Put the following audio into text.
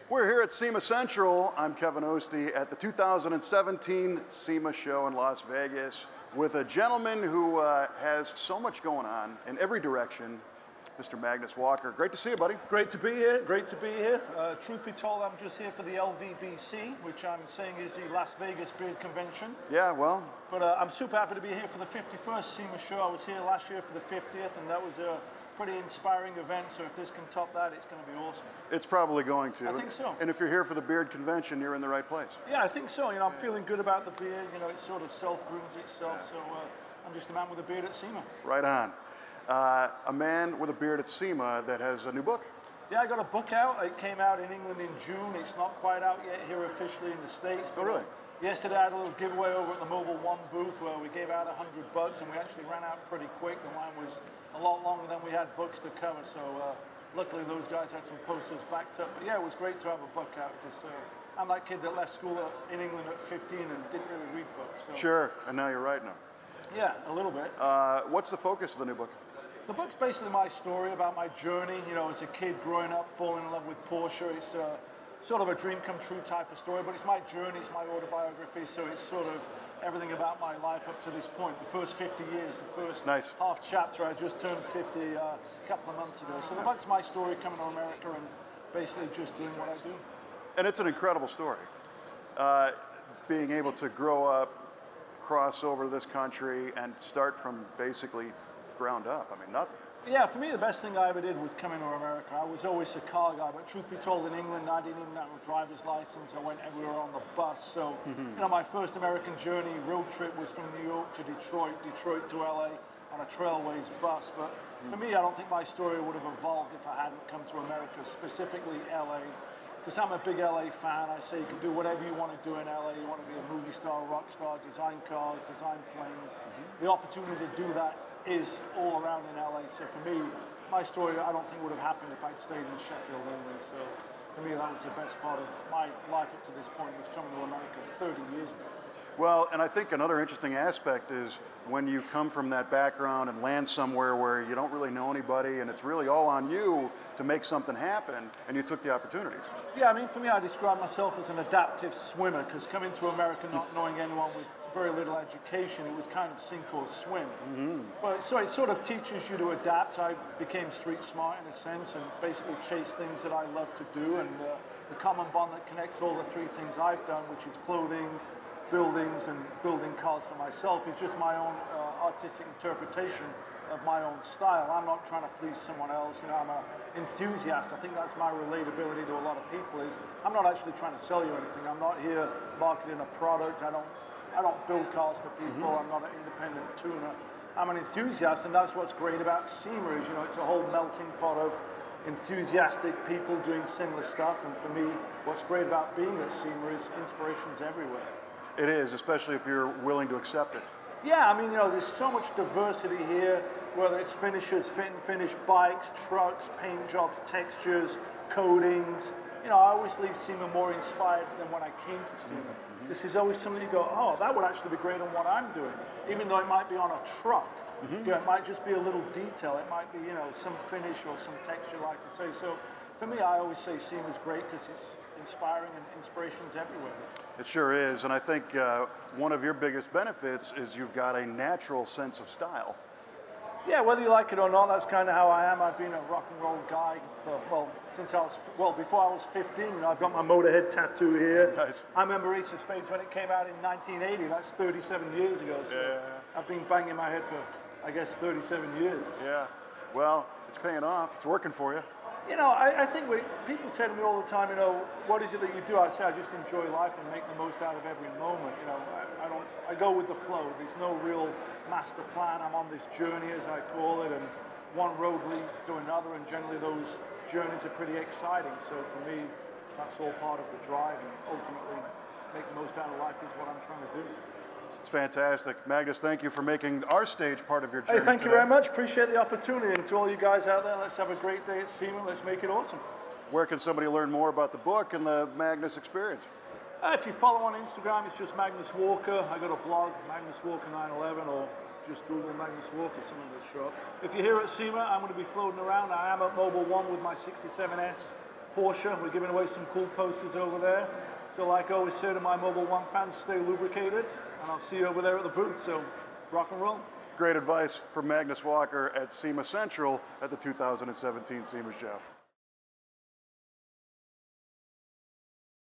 We're here at SEMA Central. I'm Kevin Ostie at the 2017 SEMA show in Las Vegas with a gentleman who has so much going on in every direction, Mr. Magnus Walker. Great to see you, buddy. Great to be here, great to be here. Truth be told, I'm just here for the LVBC, which I'm saying is the Las Vegas Beard Convention. Yeah, well. But I'm super happy to be here for the 51st SEMA show. I was here last year for the 50th, and that was a pretty inspiring event, so if this can top that, it's going to be awesome. It's probably going to. I think so. And if you're here for the Beard Convention, you're in the right place. Yeah, I think so. You know, I'm feeling good about the beard. You know, it sort of self-grooms itself, so I'm just a man with a beard at SEMA. Right on. A man with a beard at SEMA that has a new book. Yeah, I got a book out. It came out in England in June. It's not quite out yet here officially in the States. Oh, really? Yesterday I had a little giveaway over at the Mobile One booth where we gave out $100 and we actually ran out pretty quick. The line was a lot longer than we had books to cover, so luckily those guys had some posters backed up. But yeah, it was great to have a book out because I'm that kid that left school in England at 15 and didn't really read books. So. Sure, and now you're writing them. Yeah, a little bit. What's the focus of the new book? The book's basically my story about my journey, you know, as a kid growing up, falling in love with Porsche. It's sort of a dream come true type of story, but it's my journey, it's my autobiography, so it's sort of everything about my life up to this point. The first 50 years, the first half chapter, I just turned 50 a couple of months ago. So the book's my story coming to America and basically just doing what I do. And it's an incredible story. Being able to grow up, cross over this country, and start from basically ground up. I mean, nothing. Yeah, for me, the best thing I ever did was coming to America. I was always a car guy, but truth be told, in England, I didn't even have a driver's license. I went everywhere on the bus. So, you know, my first American journey, road trip, was from New York to Detroit, Detroit to LA on a Trailways bus. But for me, I don't think my story would have evolved if I hadn't come to America, specifically LA. Because I'm a big LA fan. I say you can do whatever you want to do in LA. You want to be a movie star, rock star, design cars, design planes. The opportunity to do that is all around in LA. So for me, my story I don't think would have happened if I'd stayed in Sheffield, England. So for me, that was the best part of my life up to this point, was coming to America 30 years ago. Well, and I think another interesting aspect is when you come from that background and land somewhere where you don't really know anybody and it's really all on you to make something happen, and you took the opportunities. Yeah, I mean, for me, I describe myself as an adaptive swimmer, because coming to America not knowing anyone with very little education, it was kind of sink or swim. But so it sort of teaches you to adapt. I became street smart in a sense and basically chase things that I love to do, and the common bond that connects all the three things I've done, which is clothing, buildings, and building cars for myself, is just my own artistic interpretation of my own style. I'm not trying to please someone else. You know, I'm an enthusiast. I think that's my relatability to a lot of people, is I'm not actually trying to sell you anything. I'm not here marketing a product. I don't build cars for people. I'm not an independent tuner. I'm an enthusiast, and that's what's great about SEMA is, you know, it's a whole melting pot of enthusiastic people doing similar stuff. And for me, what's great about being at SEMA is inspiration's everywhere. It is, especially if you're willing to accept it. Yeah, I mean, you know, there's so much diversity here, whether it's finishers, fit and finish, bikes, trucks, paint jobs, textures, coatings. You know, I always leave SEMA more inspired than when I came to SEMA. This is always something you go, oh, that would actually be great on what I'm doing, even though it might be on a truck. You know, it might just be a little detail. It might be, you know, some finish or some texture, like I say. So for me, I always say SEMA's great because it's inspiring and inspiration's everywhere. It sure is, and I think one of your biggest benefits is you've got a natural sense of style. Yeah, whether you like it or not, that's kind of how I am. I've been a rock and roll guy for, before I was 15. You know, I've got my Motorhead tattoo here. Nice. I remember Ace of Spades when it came out in 1980. That's 37 years ago. So yeah. I've been banging my head for, I guess, 37 years. Yeah. Well, it's paying off. It's working for you. You know, I think people say to me all the time, you know, what is it that you do? I say I just enjoy life and make the most out of every moment. You know, I go with the flow. There's no real master plan. I'm on this journey, as I call it, and one road leads to another, and generally those journeys are pretty exciting. So for me, that's all part of the drive, and ultimately make the most out of life is what I'm trying to do. It's fantastic. Magnus, thank you for making our stage part of your journey. Hey, thank you very much. Appreciate the opportunity. And to all you guys out there, let's have a great day at SEMA. Let's make it awesome. Where can somebody learn more about the book and the Magnus experience? If you follow on Instagram, it's just Magnus Walker. I got a blog, Magnus Walker 911, or just Google Magnus Walker, something will show up. If you're here at SEMA, I'm going to be floating around. I am at Mobile One with my 67S Porsche. We're giving away some cool posters over there. So like I always say to my Mobile One fans, stay lubricated, and I'll see you over there at the booth. So rock and roll. Great advice from Magnus Walker at SEMA Central at the 2017 SEMA show.